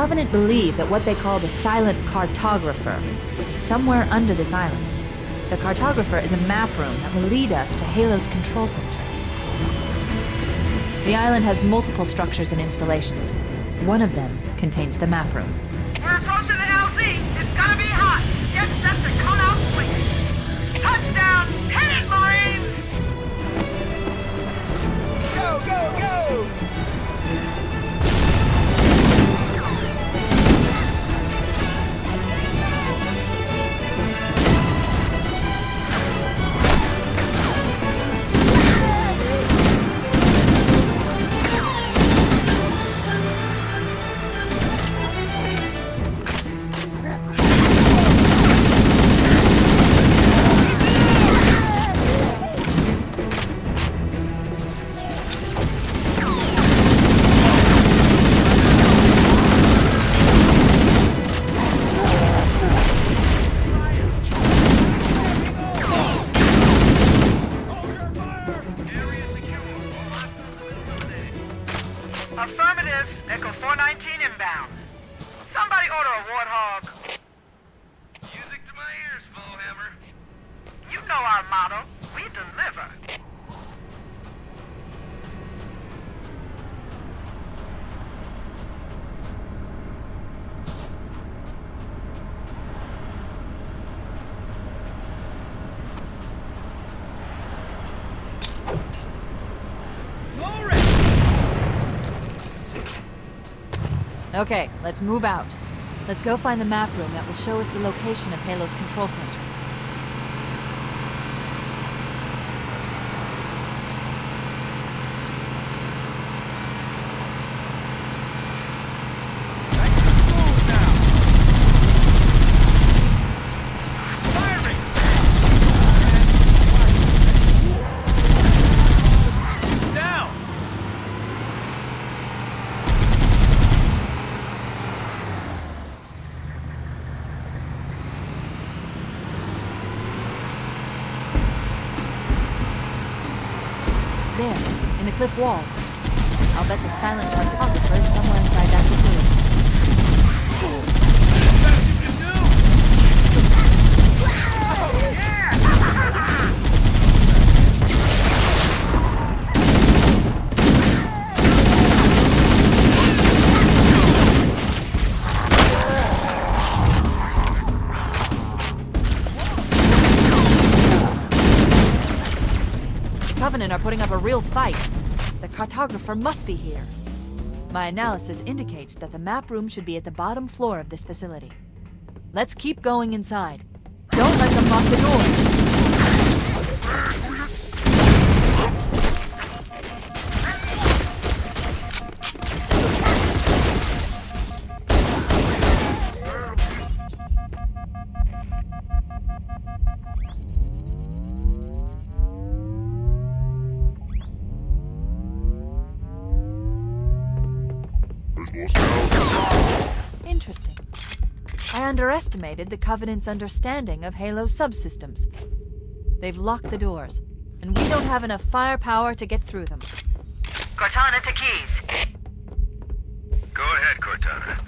Covenant believe that what they call the Silent Cartographer is somewhere under this island. The Cartographer is a map room that will lead us to Halo's control center. The island has multiple structures and installations. One of them contains the map room. We're approaching the LZ. It's gonna be hot. Get set to come out swinging. Touchdown! Hit it, Marines! Go, go, go! Affirmative. Echo 419 inbound. Somebody order a warthog. Music to my ears, Bullhammer. You know our motto. We deliver. Okay, let's move out. Let's go find the map room that will show us the location of Halo's control center. There, in the cliff wall. I'll bet the Silent Cartographer is somewhere inside that facility. Covenant are putting up a real fight. The Cartographer must be here. My analysis indicates that the map room should be at the bottom floor of this facility. Let's keep going inside. Don't let them lock the doors. Interesting. I underestimated the Covenant's understanding of Halo's subsystems. They've locked the doors, and we don't have enough firepower to get through them. Cortana to Keys. Go ahead, Cortana.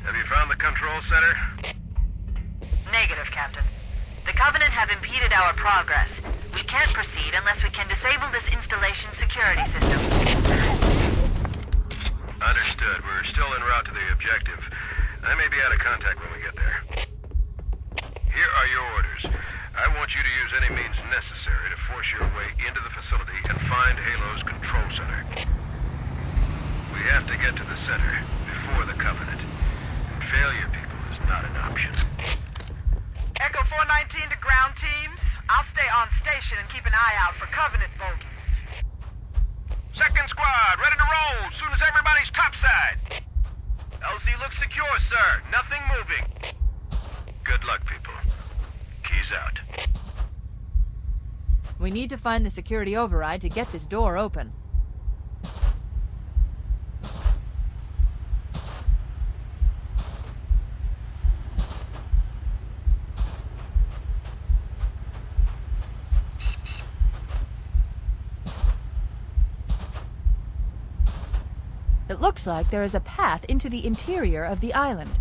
Have you found the control center? Negative, Captain. The Covenant have impeded our progress. We can't proceed unless we can disable this installation's security system. Understood. We're still en route to the objective. I may be out of contact when we get there. Here are your orders. I want you to use any means necessary to force your way into the facility and find Halo's control center. We have to get to the center before the Covenant. And failure, people, is not an option. Echo 419 to ground teams. I'll stay on station and keep an eye out for Covenant bogies. Second squad, ready to roll as soon as everybody's topside. LZ looks secure, sir. Nothing moving. Good luck, people. Keys out. We need to find the security override to get this door open. It looks like there is a path into the interior of the island.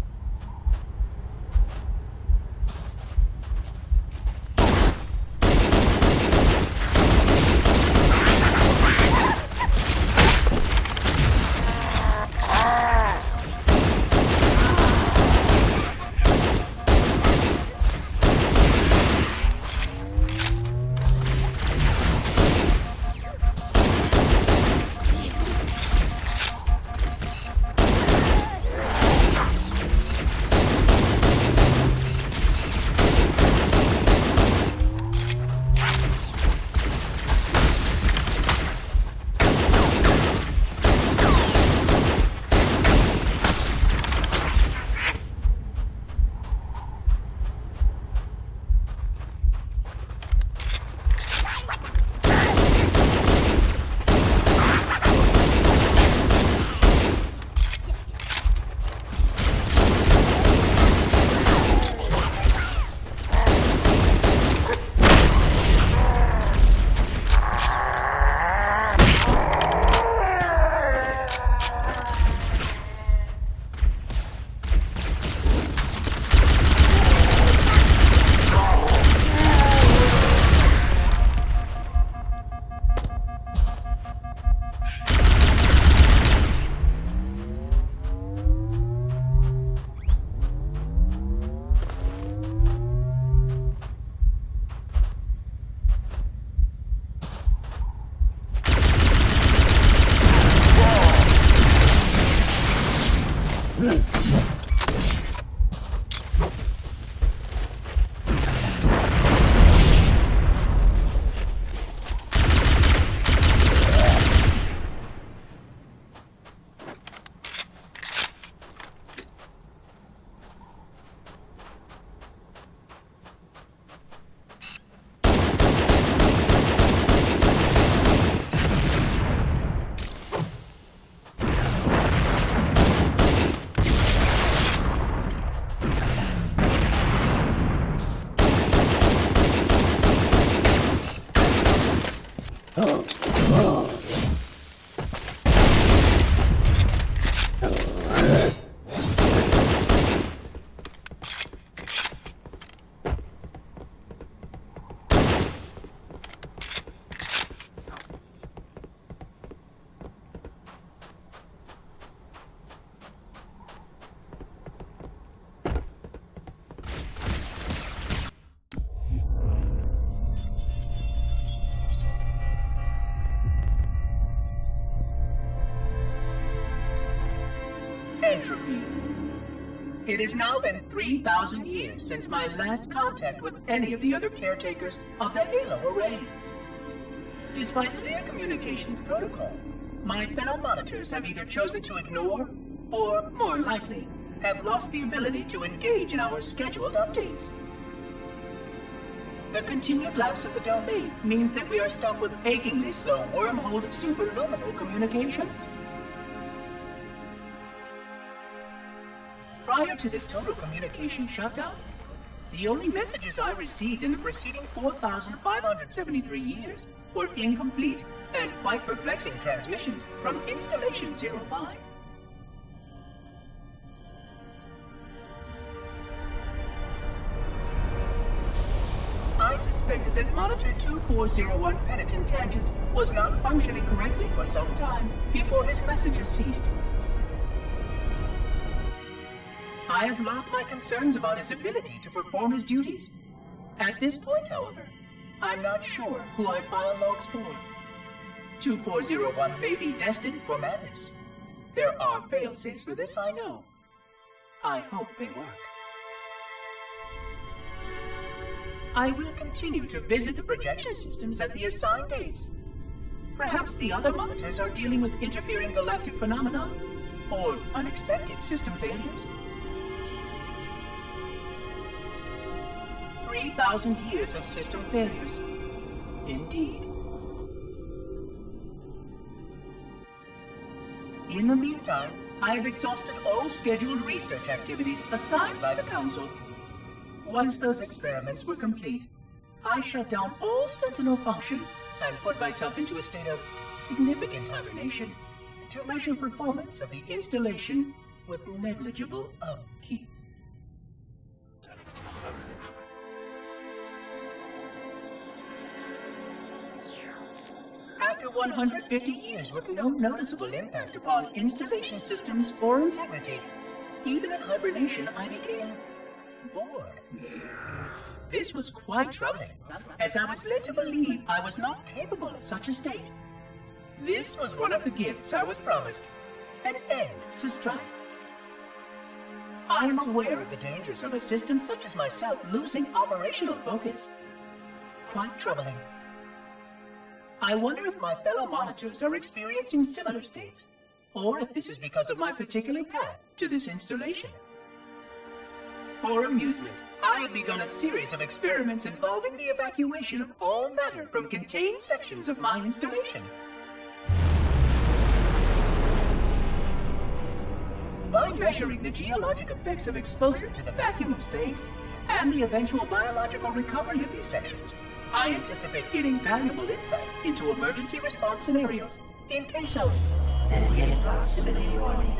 Entropy. It has now been 3,000 years since my last contact with any of the other caretakers of the Halo Array. Despite clear communications protocol, my fellow monitors have either chosen to ignore, or, more likely, have lost the ability to engage in our scheduled updates. The continued lapse of the domain means that we are stuck with achingly slow wormhole superluminal communications. Prior to this total communication shutdown, the only messages I received in the preceding 4,573 years were incomplete and quite perplexing transmissions from Installation 05. I suspected that Monitor 2401 Penitent Tangent was not functioning correctly for some time before his messages ceased. I have logged my concerns about his ability to perform his duties. At this point, however, I'm not sure who I file logs for. 2401 may be destined for madness. There are fail-safes for this, I know. I hope they work. I will continue to visit the projection systems at the assigned dates. Perhaps the other monitors are dealing with interfering galactic phenomena, or unexpected system failures. 3,000 years of system failures. Indeed. In the meantime, I have exhausted all scheduled research activities assigned by the Council. Once those experiments were complete, I shut down all Sentinel function and put myself into a state of significant hibernation to measure performance of the installation with negligible upkeep. After 150 years with no noticeable impact upon installation systems or integrity, even in hibernation I became bored. This was quite troubling, as I was led to believe I was not capable of such a state. This was one of the gifts I was promised, an end to strife. I am aware of the dangers of a system such as myself losing operational focus. Quite troubling. I wonder if my fellow monitors are experiencing similar states, or if this is because of my particular path to this installation. For amusement, I have begun a series of experiments involving the evacuation of all matter from contained sections of my installation. By measuring the geologic effects of exposure to the vacuum of space and the eventual biological recovery of these sections, I anticipate getting valuable insight into emergency response scenarios in case of sentient proximity warning.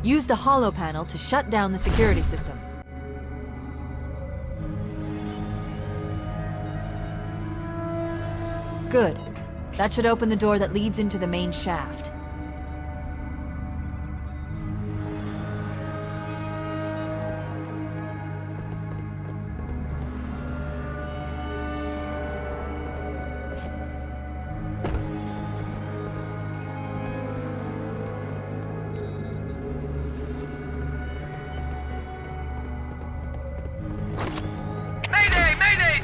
Use the holo panel to shut down the security system. Good. That should open the door that leads into the main shaft.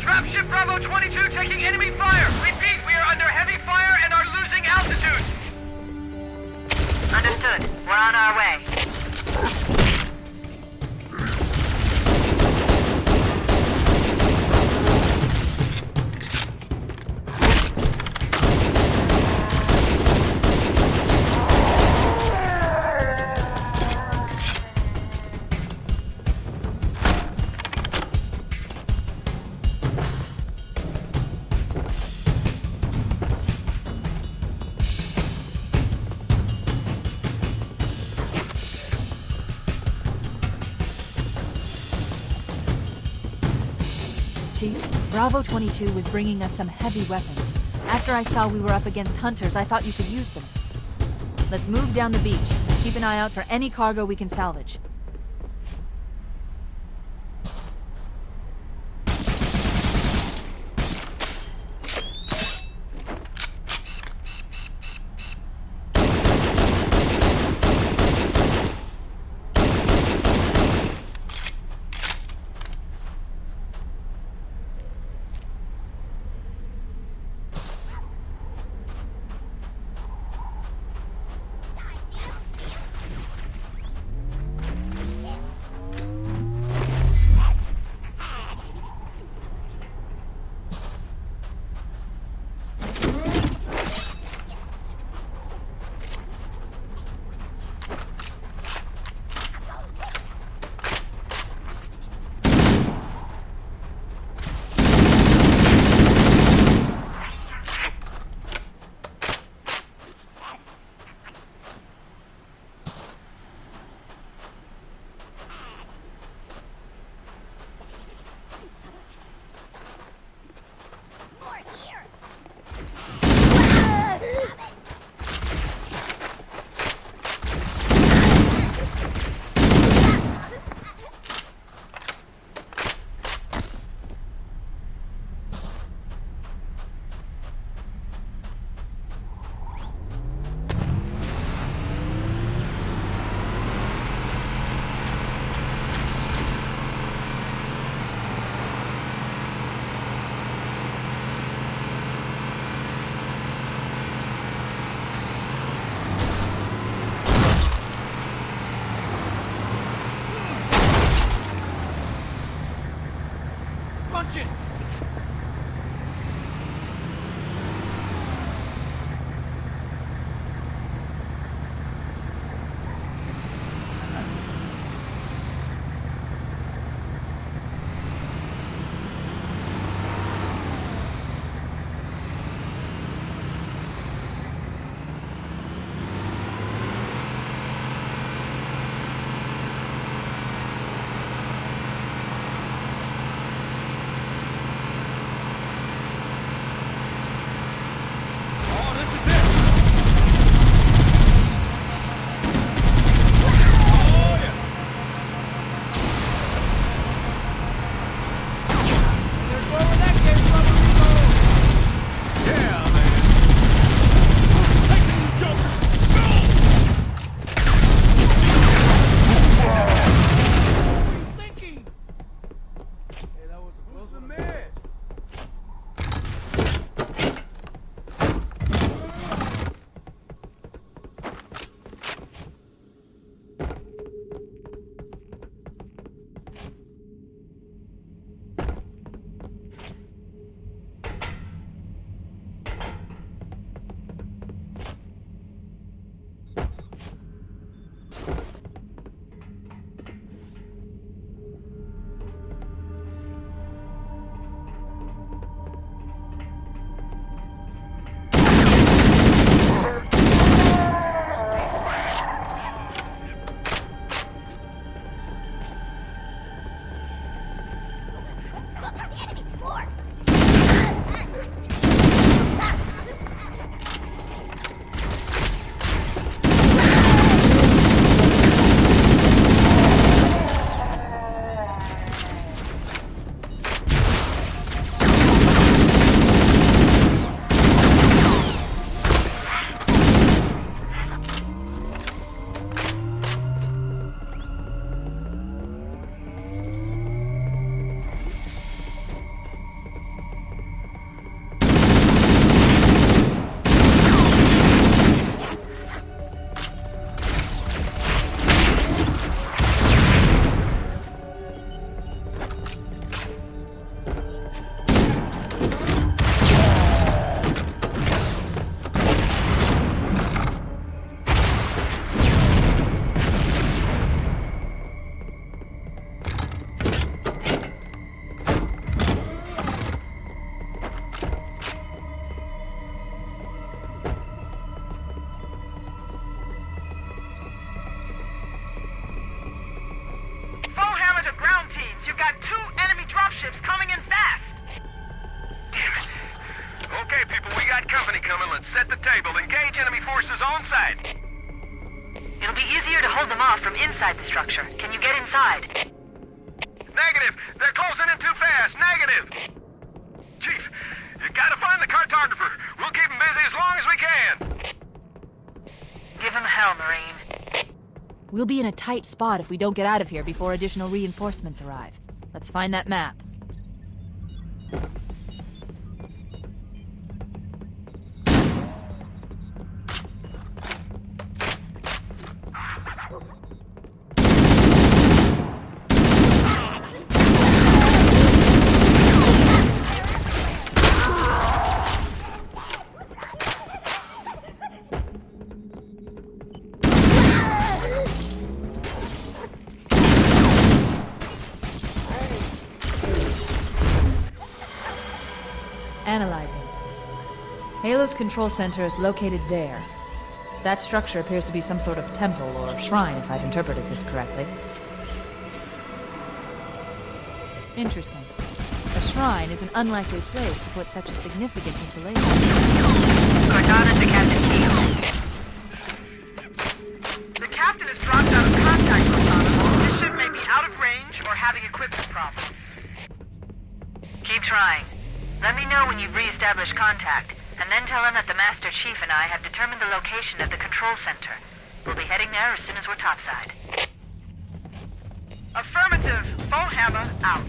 Dropship Bravo 22 taking enemy fire! Repeat, we are under heavy fire and are losing altitude! Chief. Bravo 22 was bringing us some heavy weapons. After I saw we were up against hunters, I thought you could use them. Let's move down the beach. Keep an eye out for any cargo we can salvage. Okay, people, we got company coming. Let's set the table. Engage enemy forces on site. It'll be easier to hold them off from inside the structure. Can you get inside? Negative! They're closing in too fast! Negative! Chief, you gotta find the cartographer. We'll keep him busy as long as we can. Give him hell, Marine. We'll be in a tight spot if we don't get out of here before additional reinforcements arrive. Let's find that map. Analyzing. Halo's control center is located there. That structure appears to be some sort of temple or shrine, if I've interpreted this correctly. Interesting. A shrine is an unlikely place to put such a significant installation. Cortana to Captain Keel. The captain is dropped out of contact, Cortana. This ship may be out of range or having equipment problems. Keep trying. Let me know when you've re-established contact, and then tell him that the Master Chief and I have determined the location of the control center. We'll be heading there as soon as we're topside. Affirmative. Bowhammer out.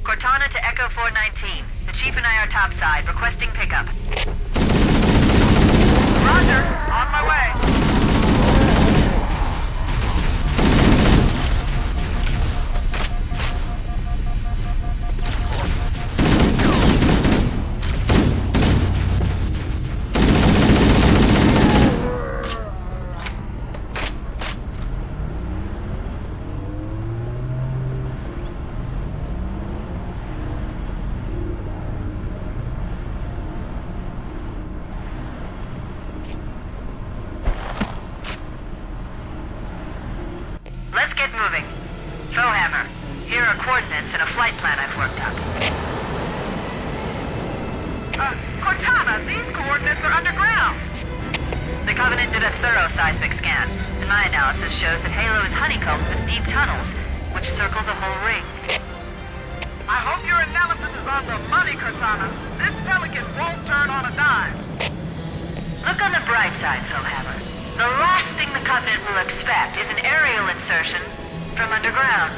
Cortana to Echo 419. The Chief and I are topside, requesting pickup. Roger. On my way. Let's get moving. Foehammer, here are coordinates and a flight plan I've worked up. Cortana, these coordinates are underground. The Covenant did a thorough seismic scan, and my analysis shows that Halo is honeycombed with deep tunnels, which circle the whole ring. I hope your analysis is on the money, Cortana. This Pelican won't turn on a dime. Look on the bright side, Foehammer. The last thing the Covenant will expect is an aerial insertion from underground.